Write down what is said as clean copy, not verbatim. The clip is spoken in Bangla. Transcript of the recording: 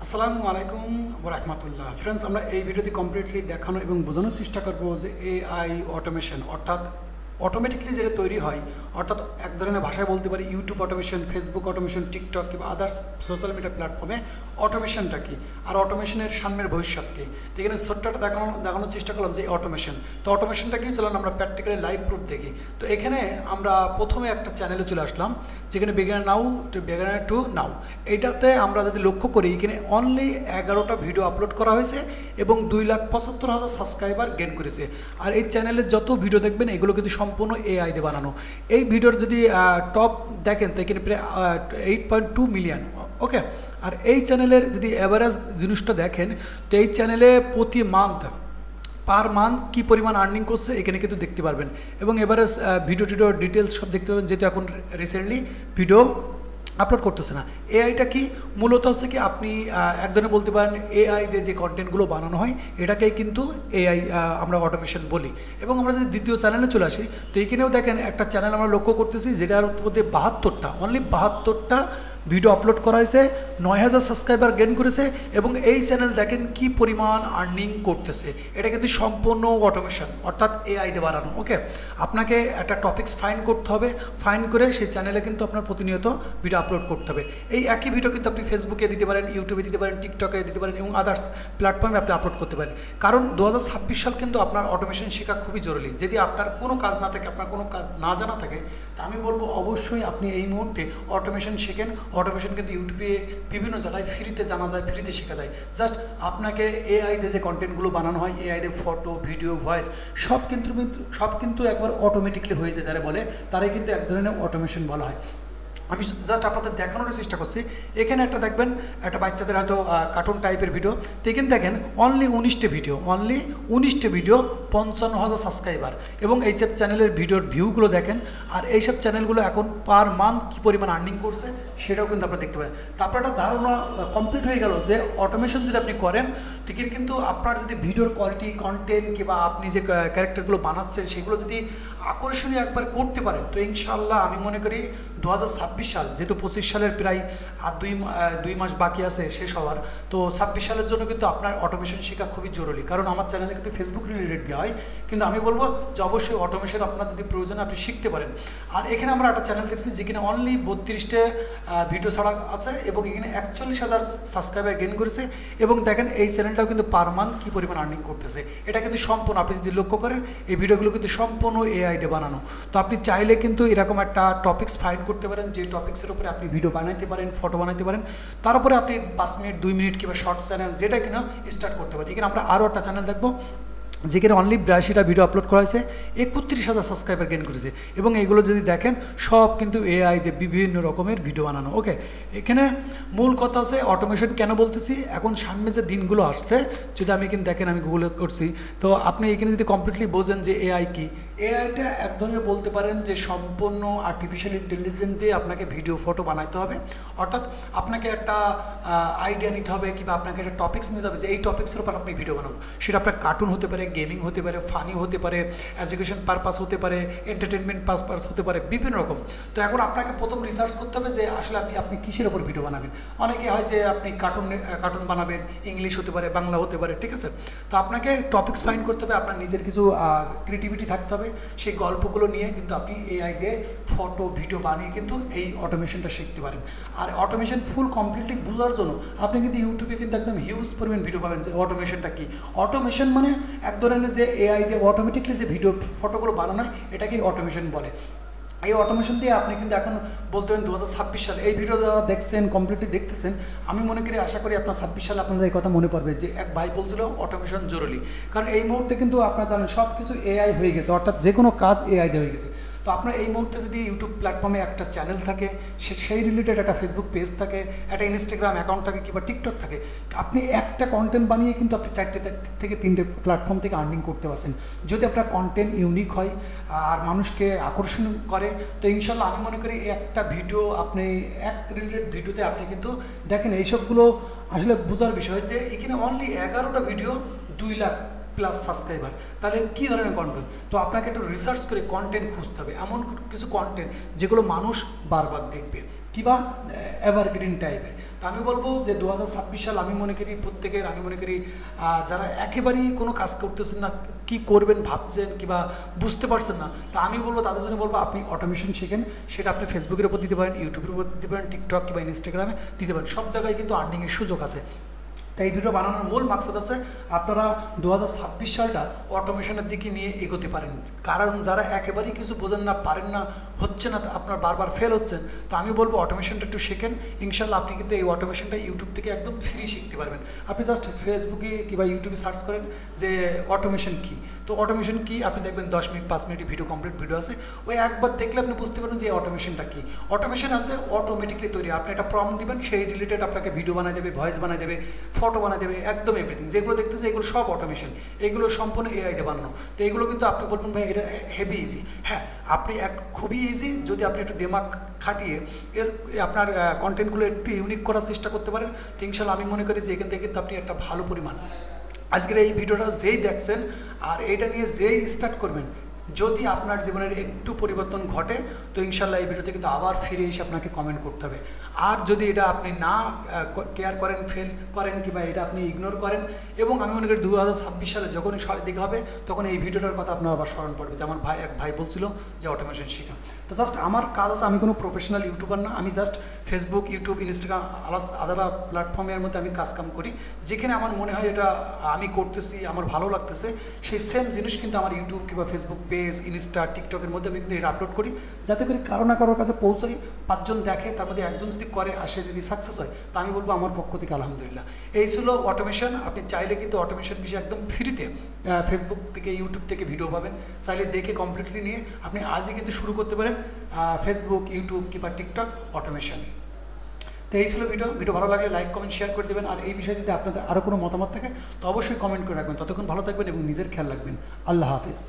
আসসালামু আলাইকুম ওয়া রাহমাতুল্লাহ। ফ্রেন্ডস, আমরা এই ভিডিওতে কমপ্লিটলি দেখানো এবং বোঝানোর চেষ্টা করব যে এআই অটোমেশন অর্থাৎ অটোমেটিকলি যেটা তৈরি হয়, অর্থাৎ এক ধরনের ভাষায় বলতে পারি YouTube automation, Facebook automation, TikTok কিংবা আদার্স সোশ্যাল মিডিয়া প্ল্যাটফর্মে অটোমেশনটা কী আর অটোমেশনের সামনের ভবিষ্যৎ কী। তো এখানে ছোট্টটা দেখানোর চেষ্টা করলাম যে অটোমেশন। তো অটোমেশনটা কী, চলুন আমরা প্র্যাকটিক্যালি লাইভ প্রুফ দেখি। তো এখানে আমরা প্রথমে একটা চ্যানেলে চলে আসলাম যেখানে beginner now to beginner to now. এইটাতে আমরা যদি লক্ষ্য করি, এখানে অনলি 11টা ভিডিও আপলোড করা হয়েছে এবং 2,75,000 সাবস্ক্রাইবার গেইন করেছে। আর এই চ্যানেলের যত ভিডিও দেখবেন এগুলো কিন্তু সম্পূর্ণ এআই দিয়ে বানানো। এই ভিডিওর যদি টপ দেখেন তো এখানে প্রায় 8.2 মিলিয়ন। ওকে, আর এই চ্যানেলের যদি অ্যাভারেজ জিনিসটা দেখেন তো এই চ্যানেলে প্রতি পার মান্থ কী পরিমাণ আর্নিং করছে এখানে কিন্তু দেখতে পারবেন এবং এভারেজ ভিডিও ডিটেলস সব দেখতে পাবেন, যেহেতু এখন রিসেন্টলি ভিডিও আপলোড করতেছে না। এআইটা কি মূলত হচ্ছে কি, আপনি এক ধরনের বলতে পারেন এআই দিয়ে যে কন্টেন্টগুলো বানানো হয় এটাকেই কিন্তু এআই আমরা অটোমেশন বলি। এবং আমরা যদি দ্বিতীয় চ্যানেলে চলে আসি তো এইখানেও দেখেন একটা চ্যানেল আমরা লক্ষ্য করতেছি যেটার মধ্যে 72টা অনলি 72টা ভিডিও আপলোড করা হয়েছে, 9,000 সাবস্ক্রাইবার গেইন করেছে এবং এই চ্যানেল দেখেন কি পরিমাণ আর্নিং করতেছে। এটা কিন্তু সম্পূর্ণ অটোমেশন অর্থাৎ এআই দিয়ে বানানো। ওকে, আপনাকে একটা টপিকস ফাইন্ড করতে হবে, ফাইন্ড করে সেই চ্যানেলে কিন্তু আপনার প্রতিনিয়ত ভিডিও আপলোড করতে হবে। এই একই ভিডিও কিন্তু আপনি ফেসবুকে দিতে পারেন, ইউটিউবে দিতে পারেন, টিকটকে দিতে পারেন এবং আদার্স প্ল্যাটফর্মে আপনি আপলোড করতে পারেন। কারণ 2026 সাল কিন্তু আপনার অটোমেশন শেখা খুবই জরুরি। যদি আপনার কোনো কাজ না থাকে, আপনার কোনো কাজ না জানা থাকে, তা আমি বলবো অবশ্যই আপনি এই মুহূর্তে অটোমেশন শেখেন। অটোমেশন কিন্তু ইউটিউবে বিভিন্ন জায়গায় ফ্রিতে জানা যায়, ফ্রিতে শেখা যায়। জাস্ট আপনাকে এআই দিয়ে যে কন্টেন্টগুলো বানানো হয়, এআই দিয়ে ফটো, ভিডিও, ভয়েস সব কিন্তু একবার অটোমেটিকলি হয়ে যায়। যারা বলে তারাই কিন্তু এক ধরনের অটোমেশন বলা হয়। আমি জাস্ট আপনাদের দেখানোর চেষ্টা করছি। এখানে একটা দেখবেন একটা বাচ্চাদের হয়তো কার্টুন টাইপের ভিডিও, তো এখানে দেখেন অনলি 19টা ভিডিও 55,000 সাবস্ক্রাইবার এবং এইসব চ্যানেলের ভিডিওর ভিউগুলো দেখেন। আর এইসব চ্যানেলগুলো এখন পার মান্থ কী পরিমাণ আর্নিং করছে সেটাও কিন্তু আপনারা দেখতে পারেন। তারপর একটা ধারণা কমপ্লিট হয়ে গেল যে অটোমেশন যদি আপনি করেন ঠিক কিন্তু আপনার যদি ভিডিওর কোয়ালিটি, কন্টেন্ট কিংবা আপনি যে ক্যারেক্টারগুলো বানাচ্ছেন সেগুলো যদি আকর্ষণীয় একবার করতে পারেন তো ইনশাআল্লাহ আমি মনে করি 2026 সাল, যেহেতু 25 সালের প্রায় আর দুই মাস বাকি আছে শেষ হওয়ার, তো 26 সালের জন্য কিন্তু আপনার অটোমেশন শেখা খুবই জরুরি। কারণ আমার চ্যানেলে কিন্তু ফেসবুক রিলেটেড দেওয়া হয়, কিন্তু আমি বলবো যে অবশ্যই অটোমেশন আপনার যদি প্রয়োজন আপনি শিখতে পারেন। আর এখানে আমরা একটা চ্যানেল দেখছি যেখানে অনলি 32টা ভিডিও ছাড়া আছে এবং এখানে 41,000 সাবস্ক্রাইবার গেইন করেছে এবং দেখেন এই চ্যানেলটাও কিন্তু পার মান্থ কী পরিমাণ আর্নিং করতেছে। এটা কিন্তু সম্পূর্ণ, আপনি যদি লক্ষ্য করেন এই ভিডিওগুলো কিন্তু সম্পূর্ণ এআই দিয়ে বানানো। তো আপনি চাইলে কিন্তু এরকম একটা টপিকস ফাইন্ড করতে পারেন যে টপিক্সের উপরে আপনি ভিডিও বানাইতে পারেন, ফটো বানাইতে পারেন, তার উপরে আপনি 5 মিনিট, 2 মিনিট কিংবা শর্ট চ্যানেল যেটা কিনা স্টার্ট করতে পারেন। এখানে আমরা আরও একটা চ্যানেল দেখবো যেখানে অনলি 82টা ভিডিও আপলোড করা হয়েছে, 31,000 সাবস্ক্রাইবার গেইন করেছে এবং এইগুলো যদি দেখেন সব কিন্তু এআই দিয়ে বিভিন্ন রকমের ভিডিও বানানো। ওকে, এখানে মূল কথা আছে অটোমেশন কেন বলতেছি, এখন সামনে যে দিনগুলো আসছে যদি আমি এখানে দেখেন, আমি গুগলে করছি, তো আপনি এখানে যদি কমপ্লিটলি বোঝেন যে এআই কি, এআইটা এক ধরনের বলতে পারেন যে সম্পূর্ণ আর্টিফিশিয়াল ইন্টেলিজেন্স দিয়ে আপনাকে ভিডিও, ফটো বানাইতে হবে। অর্থাৎ আপনাকে একটা আইডিয়া নিতে হবে কিংবা আপনাকে একটা টপিক্স নিতে হবে যে এই টপিক্সের উপর আপনি ভিডিও বানাবো। সেটা আপনার কার্টুন হতে পারে, গেমিং হতে পারে, ফানি হতে পারে, এডুকেশন পারপাস হতে পারে, এন্টারটেনমেন্ট পারপাস হতে পারে, বিভিন্ন রকম। তো এখন আপনাকে প্রথম রিসার্চ করতে হবে যে আসলে আপনি কিসের ওপর ভিডিও বানাবেন। অনেকে হয় যে আপনি কার্টুন বানাবেন, ইংলিশ হতে পারে, বাংলা হতে পারে, ঠিক আছে। তো আপনাকে টপিক্স ফাইন্ড করতে হবে, আপনার নিজের কিছু ক্রিয়েটিভিটি থাকতে হবে, সেই গল্পগুলো নিয়ে কিন্তু আপনি এআই দিয়ে ফটো, ভিডিও বানিয়ে কিন্তু এই অটোমেশনটা শিখতে পারেন। আর অটোমেশন ফুল কমপ্লিটলি বোঝার জন্য আপনি কিন্তু ইউটিউবে কিন্তু একদম হিউজ পরিমাণ ভিডিও পাবেন যে অটোমেশনটা কী। অটোমেশন মানে এক ধরনের যে এআই দিয়ে অটোমেটিকলি যে ভিডিও, ফটোগুলো বানানো হয় এটাকেই অটোমেশন বলে। এই অটোমেশন দিয়ে আপনি কিন্তু এখন বলতে পারেন 2026 সালে এই ভিডিও যারা দেখছেন, কমপ্লিটলি দেখতেছেন, আমি মনে করি আশা করি আপনার 26 সালে আপনাদের এই কথা মনে পড়বে যে এক ভাই বলছিল অটোমেশন জরুরি। কারণ এই মুহূর্তে কিন্তু আপনারা জানেন সব কিছু এআই হয়ে গেছে, অর্থাৎ যে কোনো কাজ এআই দিয়ে হয়ে গেছে। তো আপনার এই মুহূর্তে যদি ইউটিউব প্ল্যাটফর্মে একটা চ্যানেল থাকে, সেই রিলেটেড একটা ফেসবুক পেজ থাকে, একটা ইনস্টাগ্রাম অ্যাকাউন্ট থাকে কিংবা টিকটক থাকে, আপনি একটা কন্টেন্ট বানিয়ে কিন্তু আপনি 4টে থেকে 3টে প্ল্যাটফর্ম থেকে আর্নিং করতে পারছেন। যদি আপনার কন্টেন্ট ইউনিক হয় আর মানুষকে আকর্ষণ করে তো ইনশাল্লাহ আমি মনে করি একটা ভিডিও আপনি এক রিলেটেড ভিডিওতে আপনি কিন্তু দেখেন এইসবগুলো আসলে বোঝার বিষয় যে এখানে অনলি 11টা ভিডিও 2 লাখ প্লাস সাবস্ক্রাইবার, তাহলে কী ধরনের কন্টেন্ট? তো আপনাকে একটু রিসার্চ করে কন্টেন্ট খুঁজতে হবে, এমন কিছু কন্টেন্ট যেগুলো মানুষ বারবার দেখবে কিংবা এভারগ্রিন টাইপের। তো আমি বলবো যে 2026 সাল আমি মনে করি প্রত্যেকের, আমি মনে করি যারা একেবারেই কোনো কাজ করতেছেন না, কি করবেন ভাবছেন কিংবা বুঝতে পারছেন না, তা আমি বলবো তাদের জন্য বলবো আপনি অটোমেশন শেখেন। সেটা আপনি ফেসবুকের উপর দিতে পারেন, ইউটিউবের উপর দিতে পারেন, টিকটক কিংবা ইনস্টাগ্রামে দিতে পারেন, সব জায়গায় কিন্তু আর্নিংয়ের সুযোগ আছে। তাই এই ভিডিও বানানোর মূল মাকসাদ আছে আপনারা 2026 সালটা অটোমেশনের দিকে নিয়ে এগোতে পারেন। কারণ যারা একেবারেই কিছু বোঝেন না, পারেন না, হচ্ছে না, আপনার বারবার ফেল হচ্ছেন, তো আমি বলবো অটোমেশনটা একটু শেখেন। ইনশাল্লাহ আপনি কিন্তু এই অটোমেশনটা ইউটিউব থেকে একদম ফ্রি শিখতে পারবেন। আপনি জাস্ট ফেসবুকে কিংবা ইউটিউবে সার্চ করেন যে অটোমেশন কী, তো অটোমেশন কী আপনি দেখবেন 10 minute 5 minute video, complete video আছে, ওই একবার দেখলে আপনি বুঝতে পারবেন যে অটোমেশনটা কী। অটোমেশন আছে অটোমেটিকলি তৈরি, আপনি একটা প্রম্পট দিবেন, সেই রিলেটেড আপনাকে ভিডিও বানিয়ে দেবে, ভয়েস বানিয়ে দেবে, ফটো বানিয়ে দেবে, একদম এভরিথিং। যেগুলো দেখতেছে এগুলো সব অটোমেশন, এগুলো সম্পূর্ণ এআই দিয়ে বানানো। তো এগুলো কিন্তু আপনি বলবেন ভাই এটা হেভি ইজি। হ্যাঁ, আপনি খুবই ইজি যদি আপনি একটু দিমাগ খাটিয়ে আপনার কন্টেন্টগুলো একটু ইউনিক করার চেষ্টা করতে পারেন, তো ইনশাল্লাহ আমি মনে করি যে এখান থেকে কিন্তু আপনি একটা ভালো পরিমাণ আজকের এই ভিডিওটা যেই দেখছেন আর এইটা নিয়ে যেই স্টার্ট করবেন, যদি আপনার জীবনের একটু পরিবর্তন ঘটে, তো ইনশাল্লাহ এই ভিডিওতে কিন্তু আবার ফিরে এসে আপনাকে কমেন্ট করতে হবে। আর যদি এটা আপনি না কেয়ার করেন, ফেল করেন কিংবা এটা আপনি ইগনোর করেন, এবং আমি মনে করি 2026 সালে যখনই দিকে হবে তখন এই ভিডিওটার কথা আপনার আবার স্মরণ পড়বে যে আমার এক ভাই বলছিল যে অটোমেশন শেখা। তো জাস্ট আমার কাজ আছে, আমি কোনো প্রফেশনাল ইউটিউবার না, আমি জাস্ট ফেসবুক, ইউটিউব, ইনস্টাগ্রাম আলাদা প্ল্যাটফর্মের মধ্যে আমি কাম করি। যেখানে আমার মনে হয় এটা আমি করতেছি, আমার ভালো লাগতেছে, সেই সেম জিনিস কিন্তু আমার ইউটিউব কিংবা ফেসবুক পেজ, ইনস্টা, টিকটকের মধ্যে আমি কিন্তু এটা আপলোড করি, যাতে করে কারো না কারোর কাছে পৌঁছাই। 5 জন দেখে, তার মধ্যে একজন যদি করে আর সে যদি সাকসেস হয়, তা আমি বলবো আমার পক্ষ থেকে আলহামদুলিল্লাহ। এই ছিল অটোমেশন। আপনি চাইলে কিন্তু অটোমেশন বিষয়ে একদম ফ্রিতে ফেসবুক থেকে, ইউটিউব থেকে ভিডিও পাবেন, চাইলে দেখে কমপ্লিটলি নিয়ে আপনি আজই কিন্তু শুরু করতে পারেন ফেসবুক, ইউটিউব কিংবা টিকটক অটোমেশন। তো এই ছিল ভিডিও ভালো লাগলে লাইক, কমেন্ট, শেয়ার করে দেবেন। আর এই বিষয়ে যদি আপনাদের আরও কোনো মতামত থাকে তো অবশ্যই কমেন্ট করে রাখবেন। ততক্ষণ ভালো থাকবেন এবং নিজের খেয়াল রাখবেন। আল্লাহ হাফেজ।